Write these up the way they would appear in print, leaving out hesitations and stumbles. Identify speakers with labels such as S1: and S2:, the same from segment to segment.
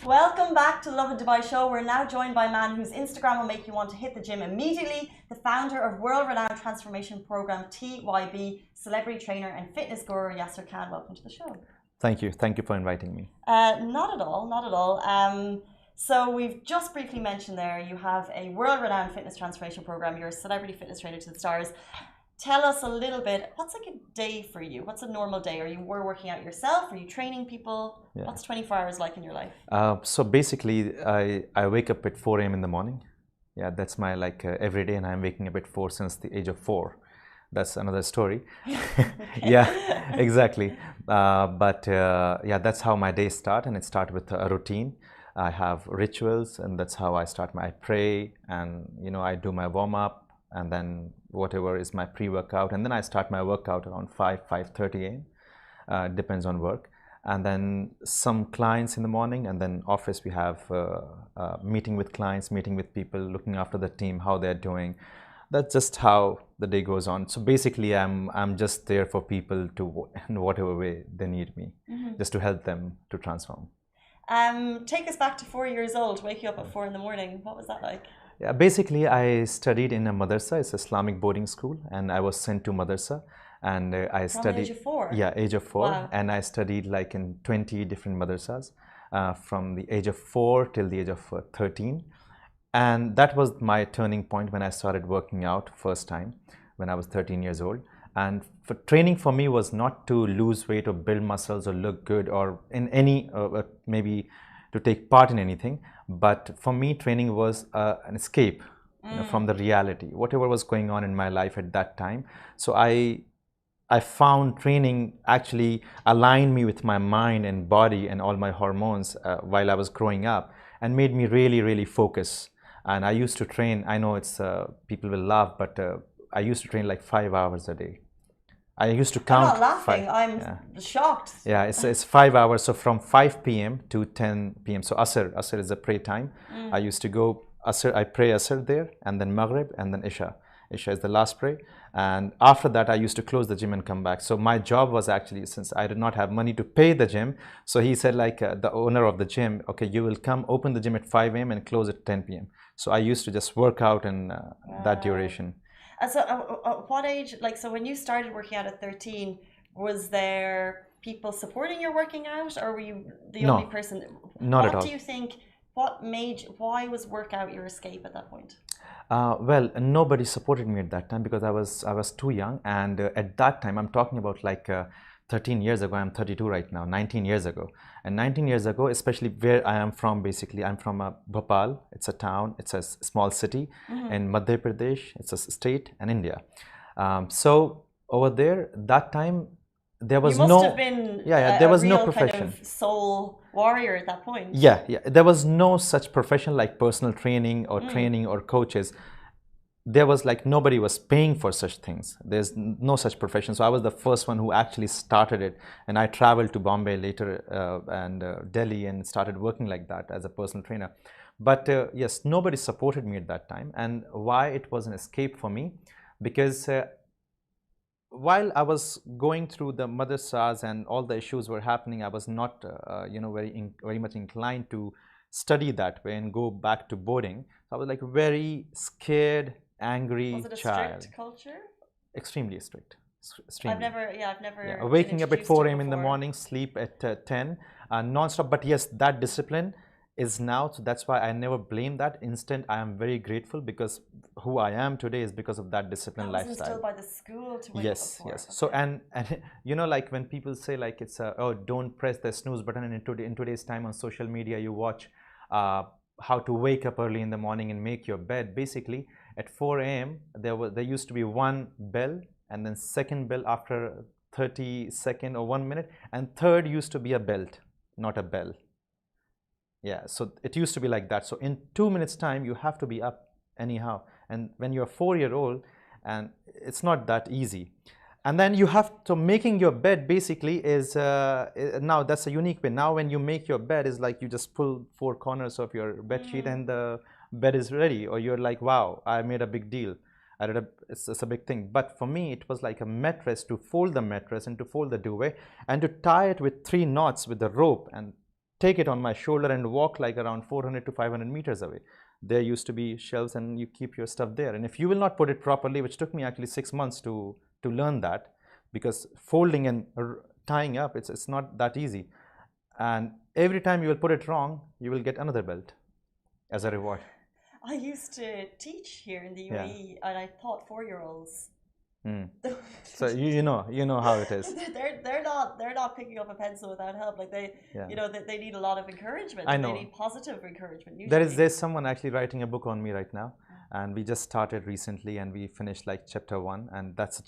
S1: Welcome back to the Lovin Dubai show. We're now joined by a man whose Instagram will make you want to hit the gym immediately, the founder of world-renowned transformation program TYB, celebrity trainer and fitness guru Yasir Khan. Welcome to the show.
S2: Thank you. Thank you for inviting me.
S1: Not at all, not at all. So we've just briefly mentioned there you have a world-renowned fitness transformation program. You're a celebrity fitness trainer to the stars. Tell us a little bit, what's like a day for you? What's a normal day? Are you working out yourself? Are you training people? Yeah. What's 24 hours like in your life?
S2: So basically, I wake up at 4 a.m. in the morning. Yeah, that's my every day, and I'm waking up at 4 since the age of 4. That's another story. Yeah, exactly. Yeah, that's how my days start, and it starts with a routine. I have rituals, and that's how I start. I pray, and I do my warm up, and then whatever is my pre-workout, and then I start my workout around 5:30 a.m. Depends on work, and then some clients in the morning, and then office we have meeting with clients, meeting with people, looking after the team, how they're doing. That's just how the day goes on. So basically, I'm just there for people to in whatever way they need me, just to help them to transform.
S1: Take us back to 4 years old. Wake you up at 4 in the morning. What was that like?
S2: Yeah, basically, I studied in a madrasa. It's Islamic boarding school, and I was sent to madrasa, and I studied.
S1: From age of 4.
S2: Yeah, age of 4,
S1: wow.
S2: And I studied like in 20 different madrasas, from the age of 4 till the age of 13, and that was my turning point when I started working out first time when I was 13 years old. And for training for me was not to lose weight or build muscles or look good or in any maybe to take part in anything, but for me training was an escape from the reality, whatever was going on in my life at that time. So I found training actually aligned me with my mind and body and all my hormones while I was growing up, and made me really focus. And I used to train, I know it's people will laugh, but I used to train like 5 hours a day. I used to count.
S1: I'm not laughing. I'm shocked.
S2: Yeah, it's 5 hours. So from 5 p.m. to 10 p.m. So Asr is a prayer time. I used to go Asr. I pray Asr there, and then Maghrib, and then Isha. Isha is the last prayer, and after that I used to close the gym and come back. So my job was actually, since I did not have money to pay the gym, so he said the owner of the gym, okay, you will come open the gym at 5 a.m. and close at 10 p.m. So I used to just work out in that duration.
S1: So what age, so when you started working out at 13, was there people supporting your working out, or were you the only person?
S2: Not at all.
S1: What do you think, why was workout your escape at that point?
S2: Well, nobody supported me at that time because I was too young, and at that time, I'm talking about 13 years ago. I'm 32 right now. 19 years ago, and 19 years ago, especially where I am from, basically I'm from Bhopal. It's a town. It's a small city in Madhya Pradesh. It's a state in India. So over there, that time there was
S1: you must have been
S2: there was no profession.
S1: Kind of soul warrior at that point.
S2: Yeah, there was no such profession like personal training or training or coaches. There was nobody was paying for such things. There's no such profession. So I was the first one who actually started it, and I traveled to Bombay later and Delhi, and started working like that as a personal trainer. But yes, nobody supported me at that time. And why it was an escape for me, because while I was going through the madrasas and all the issues were happening, I was not very much inclined to study that way and go back to boarding. So I was very scared, angry child.
S1: Was it a strict culture?
S2: Extremely strict.
S1: Extremely. I've never.
S2: Yeah. Waking up at 4 a.m. in the morning, sleep at 10, non-stop. But yes, that discipline is now. So that's why I never blame that. Instant, I am very grateful, because who I am today is because of that disciplined lifestyle.
S1: Instilled by the school to wake
S2: yes,
S1: up
S2: yes.
S1: Okay.
S2: So and when people say it's oh, don't press the snooze button, and in today's time on social media you watch how to wake up early in the morning and make your bed. Basically, at 4 a.m. there used to be one bell, and then second bell after 30 seconds or 1 minute, and third used to be a belt, not a bell. Yeah, so it used to be like that. So in 2 minutes time you have to be up anyhow, and when you're 4-year-old, and it's not that easy. And then you have to, making your bed basically is now that's a unique way. Now when you make your bed is you just pull 4 corners of your bed sheet and the bed is ready, or you're wow, I made a big deal. It's a big thing. But for me, it was like a mattress, to fold the mattress and to fold the duvet and to tie it with 3 knots with the rope, and take it on my shoulder and walk like around 400 to 500 meters away. There used to be shelves and you keep your stuff there. And if you will not put it properly, which took me actually 6 months to learn that, because folding and tying up, it's not that easy. And every time you will put it wrong, you will get another belt as a reward.
S1: I used to teach here in the UAE, and I taught 4-year-olds.
S2: So you know how it is.
S1: they're not picking up a pencil without help. Like they need a lot of encouragement.
S2: I know.
S1: They need positive encouragement. Usually.
S2: There's someone actually writing a book on me right now, and we just started recently, and we finished like chapter 1, and that's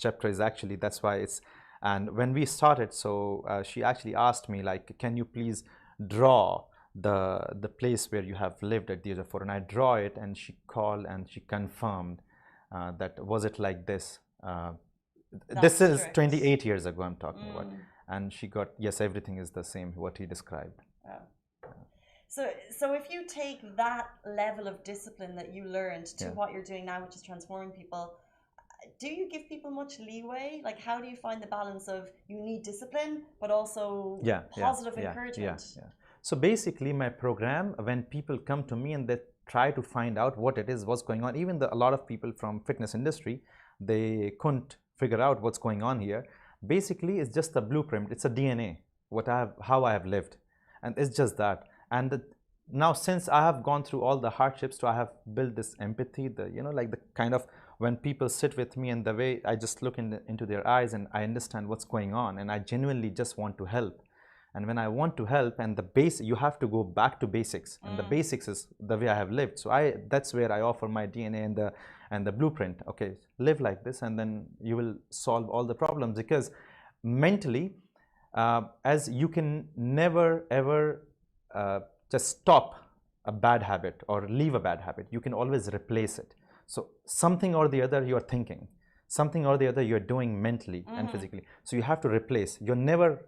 S2: why it's. And when we started, so she actually asked me like, can you please draw the place where you have lived at the age of 4? And I draw it, and she called and she confirmed that was it like this. This is
S1: strict.
S2: 28 years ago I'm talking about, and she got, yes, everything is the same what he described.
S1: So if you take that level of discipline that you learned to what you're doing now, which is transforming people, do you give people much leeway? Like, how do you find the balance of you need discipline but also positive encouragement?
S2: So basically my program, when people come to me and they try to find out what it is, what's going on, even a lot of people from fitness industry, they couldn't figure out what's going on here. Basically, it's just a blueprint. It's a DNA, how I have lived, and it's just that. And now, since I have gone through all the hardships, so I have built this empathy. Like the kind of when people sit with me and the way I just look into their eyes and I understand what's going on, and I genuinely just want to help. And when I want to help, and you have to go back to basics, and the basics is the way I have lived. So that's where I offer my DNA and the blueprint. Okay, live like this, and then you will solve all the problems. Because mentally, as you can never ever just stop a bad habit or leave a bad habit, you can always replace it. So something or the other you are thinking, something or the other you're doing mentally and physically. So you have to replace. You're never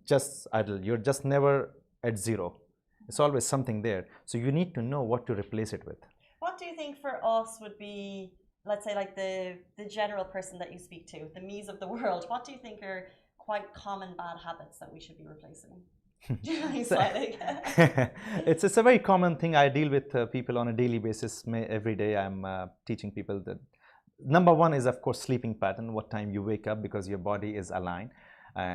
S2: just idle, you're just never at zero. It's always something there. So you need to know what to replace it with.
S1: What do you think for us would be, let's say, like the general person that you speak to, the me's of the world? What do you think are quite common bad habits that we should be replacing?
S2: It's a very common thing. I deal with people on a daily basis. Every day I'm teaching people that number one is, of course, sleeping pattern, what time you wake up, because your body is aligned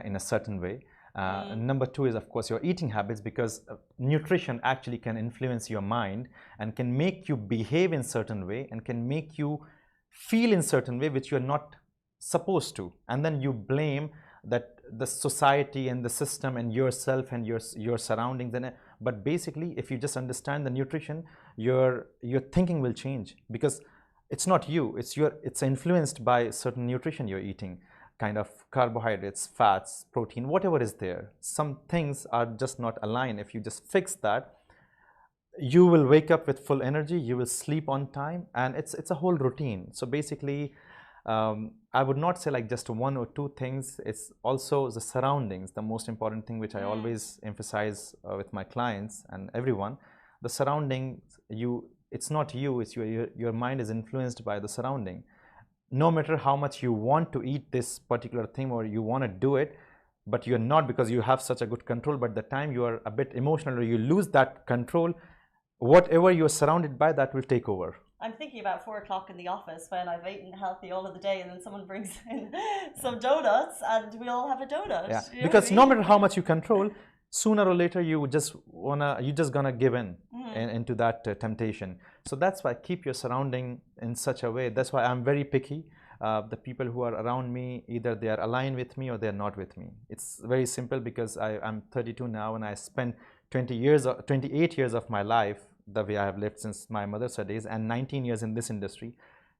S2: in a certain way. Number two is, of course, your eating habits, because nutrition actually can influence your mind and can make you behave in certain way and can make you feel in certain way which you're not supposed to. And then you blame that the society and the system and yourself and your surroundings. But basically, if you just understand the nutrition, your thinking will change, because it's not you, it's influenced by certain nutrition you're eating, kind of carbohydrates, fats, protein, whatever is there. Some things are just not aligned. If you just fix that, you will wake up with full energy, you will sleep on time, and it's a whole routine. So basically, I would not say like just one or two things. It's also the surroundings, the most important thing, which I always emphasize with my clients and everyone. The surrounding, it's not you, it's your mind is influenced by the surrounding. No matter how much you want to eat this particular thing or you want to do it, but you're not, because you have such a good control. But the time you are a bit emotional or you lose that control, whatever you're surrounded by, that will take over.
S1: I'm thinking about 4 o'clock in the office when I've eaten healthy all of the day, and then someone brings in some donuts and we all have a donut.
S2: Yeah, because no matter how much you control, sooner or later you're just gonna give in into that temptation. So that's why keep your surrounding in such a way. That's why I'm very picky. The people who are around me, either they are aligned with me or they're not with me. It's very simple, because I'm 32 now and I spent 28 years of my life the way I have lived since my mother's days, and 19 years in this industry.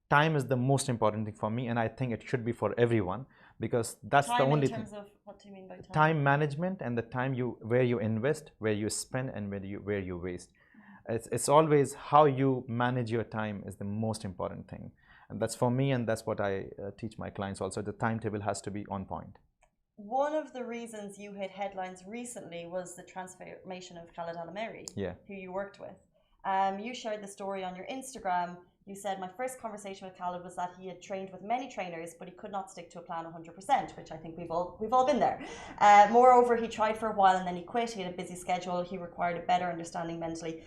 S2: Time is the most important thing for me, and I think it should be for everyone, because that's the only thing.
S1: In terms of, what do you mean by time?
S2: Time management, and the time where you invest, where you spend, and where you waste. It's always how you manage your time is the most important thing, and that's for me, and that's what I teach my clients also. The timetable has to be on point.
S1: One of the reasons you hit headlines recently was the transformation of Khaled Al-Ameri, who you worked with. You shared the story on your Instagram you said, my first conversation with Khaled was that he had trained with many trainers, but he could not stick to a plan 100%, which I think we've all been there. Moreover, he tried for a while and then he quit. He had a busy schedule. He required a better understanding mentally.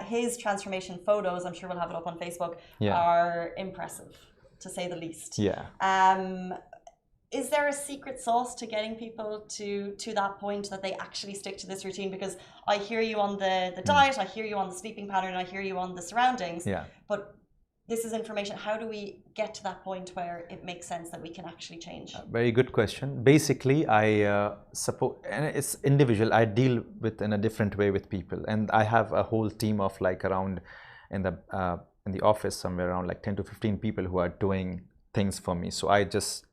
S1: His transformation photos, I'm sure we'll have it up on Facebook, are impressive, to say the least.
S2: Yeah.
S1: Is there a secret sauce to getting people to that point that they actually stick to this routine? Because I hear you on the diet, I hear you on the sleeping pattern, I hear you on the surroundings.
S2: Yeah.
S1: But this is information. How do we get to that point where it makes sense that we can actually change?
S2: Very good question. Basically, I suppose, and it's individual. I deal with in a different way with people, and I have a whole team of like around in the office somewhere around like 10 to 15 people who are doing things for me. So I just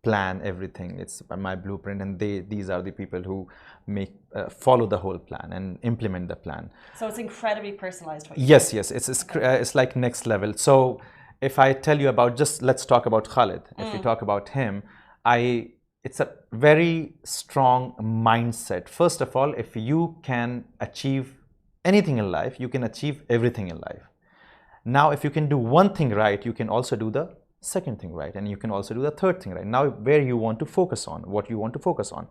S2: plan everything. It's my blueprint, and these are the people who make follow the whole plan and implement the plan.
S1: So it's incredibly personalized.
S2: Yes, it's like next level. So if I tell you about, just let's talk about Khaled. If we talk about him, it's a very strong mindset. First of all, if you can achieve anything in life, you can achieve everything in life. Now, if you can do one thing right, you can also do the second thing right, and you can also do the third thing right. Now, where you want to focus on, what you want to focus on.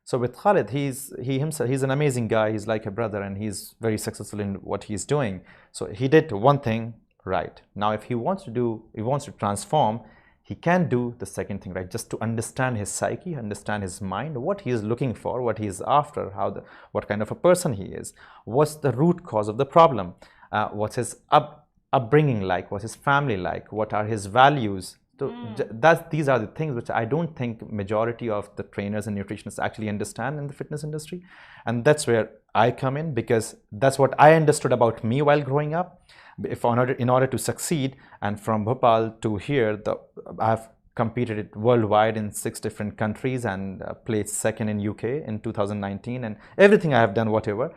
S2: So with Khaled, he's an amazing guy. He's like a brother, and he's very successful in what he's doing. So he did one thing right. Now, if he wants to transform, he can do the second thing right, just to understand his psyche, understand his mind, what he is looking for, what he is after, what kind of a person he is, what's the root cause of the problem, what's his upbringing like, what's his family like, what are his values. So these are the things which I don't think majority of the trainers and nutritionists actually understand in the fitness industry. And that's where I come in, because that's what I understood about me while growing up. In order to succeed, and from Bhopal to here, I've competed worldwide in 6 different countries and placed second in UK in 2019, and everything I have done, whatever.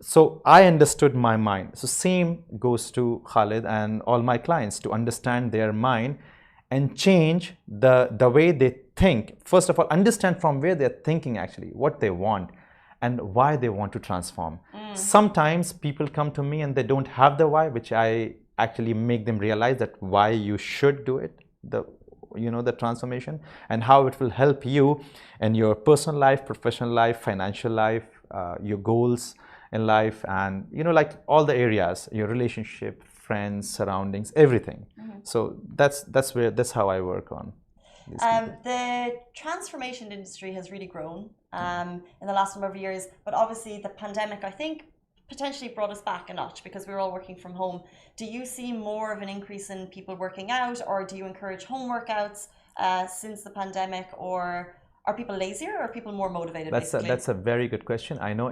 S2: So I understood my mind. So same goes to Khaled and all my clients, to understand their mind and change the way they think. First of all, understand from where they're thinking actually, what they want and why they want to transform. Sometimes people come to me and they don't have the why, which I actually make them realize that why you should do it, the transformation, and how it will help you in your personal life, professional life, financial life, your goals in life, and like all the areas, your relationship, friends, surroundings, everything. So that's how I work on.
S1: The transformation industry has really grown in the last number of years, but obviously the pandemic, I think, potentially brought us back a notch, because we were all working from home. Do you see more of an increase in people working out, or do you encourage home workouts since the pandemic, or are people lazier, or are people more motivated?
S2: That's a very good question. I know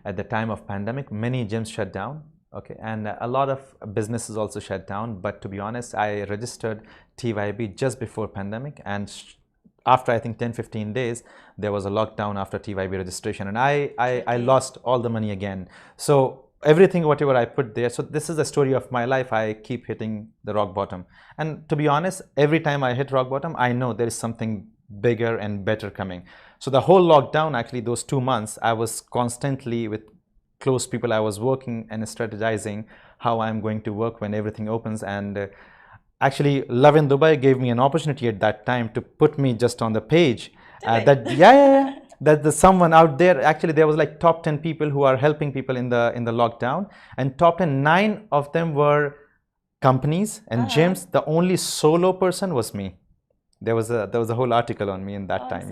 S2: at the time of pandemic, many gyms shut down. Okay, and a lot of businesses also shut down. But to be honest, I registered TYB just before pandemic, and after I think 10-15 days, there was a lockdown after TYB registration, and I lost all the money again. So everything, whatever I put there. So this is the story of my life. I keep hitting the rock bottom, and to be honest, every time I hit rock bottom, I know there is something bigger and better coming. So the whole lockdown, actually those 2 months, I was constantly with close people. I was working and strategizing how I'm going to work when everything opens. And actually, Lovin Dubai gave me an opportunity at that time to put me just on the page. That there's someone out there. Actually, there was like top 10 people who are helping people in the lockdown, and top 10, 9 of them were companies and gyms. The only solo person was me. There was a whole article on me in that time.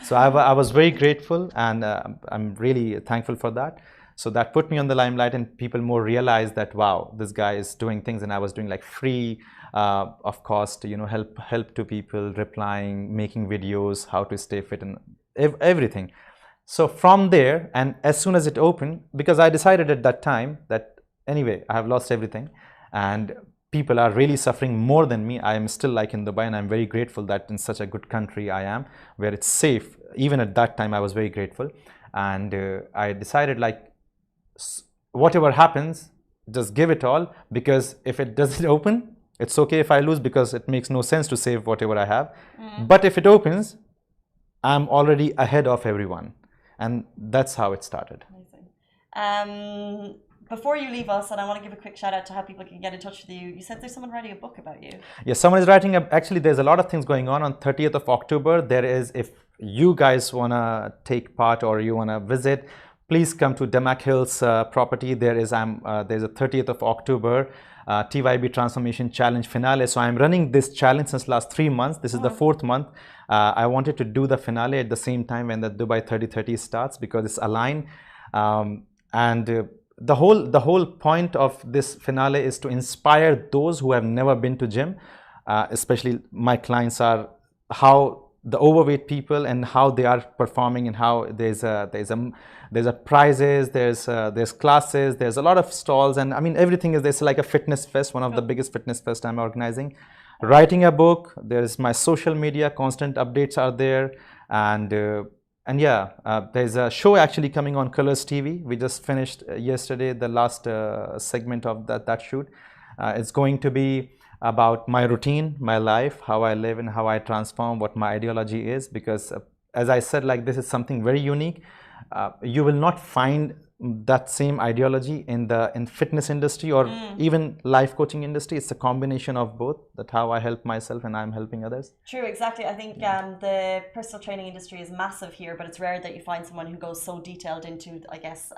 S2: So I was very grateful, and I'm really thankful for that. So that put me on the limelight, and people more realized that, wow, this guy is doing things. And I was doing like free of cost, help to people, replying, making videos, how to stay fit, and everything. So from there, and as soon as it opened, because I decided at that time that anyway, I have lost everything, and people are really suffering more than me. I am still like in Dubai, and I'm very grateful that in such a good country I am, where it's safe. Even at that time, I was very grateful. And I decided, like, whatever happens, just give it all, because if it doesn't open, it's okay if I lose, because it makes no sense to save whatever I have. But if it opens, I'm already ahead of everyone. And that's how it started.
S1: Amazing. before you leave us, and I want to give a quick shout out to how people can get in touch with you. You said there's someone writing a book about you.
S2: Yes, someone is writing actually, there's a lot of things going on 30th of October. There is, if you guys want to take part or you want to visit, please come to Damac Hills property. There's a 30th of October TYB Transformation Challenge finale. So I'm running this challenge since last 3 months. This is the 4th month. I wanted to do the finale at the same time when the Dubai 3030 starts because it's aligned. The whole point of this finale is to inspire those who have never been to gym, especially my clients are how the overweight people and how they are performing and how there's a prizes, there's classes, there's a lot of stalls, and I mean everything is there's like a fitness fest, one of the biggest fitness fest I'm organizing. Writing a book, there's my social media, constant updates are there, and yeah, there's a show actually coming on Colors TV. We just finished yesterday the last segment of that shoot. It's going to be about my routine, my life, how I live and how I transform, what my ideology is, because as I said, like this is something very unique. You will not find that same ideology in fitness industry or even life coaching industry. It's a combination of both, that how I help myself and I'm helping others.
S1: True, exactly. I think the personal training industry is massive here, but it's rare that you find someone who goes so detailed into, I guess,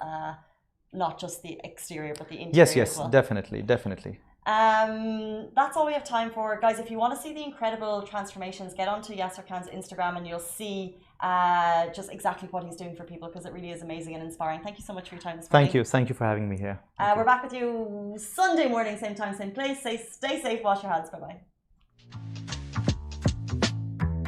S1: not just the exterior but the interior.
S2: Yes,
S1: as well.
S2: definitely.
S1: That's all we have time for, guys. If you want to see the incredible transformations, get onto Yasir Khan's Instagram and you'll see just exactly what he's doing for people, because it really is amazing and inspiring. Thank you so much for your time this morning.
S2: Thank you for having me here.
S1: We're back with you Sunday morning, same time, same place. Stay safe, wash your hands. Bye bye.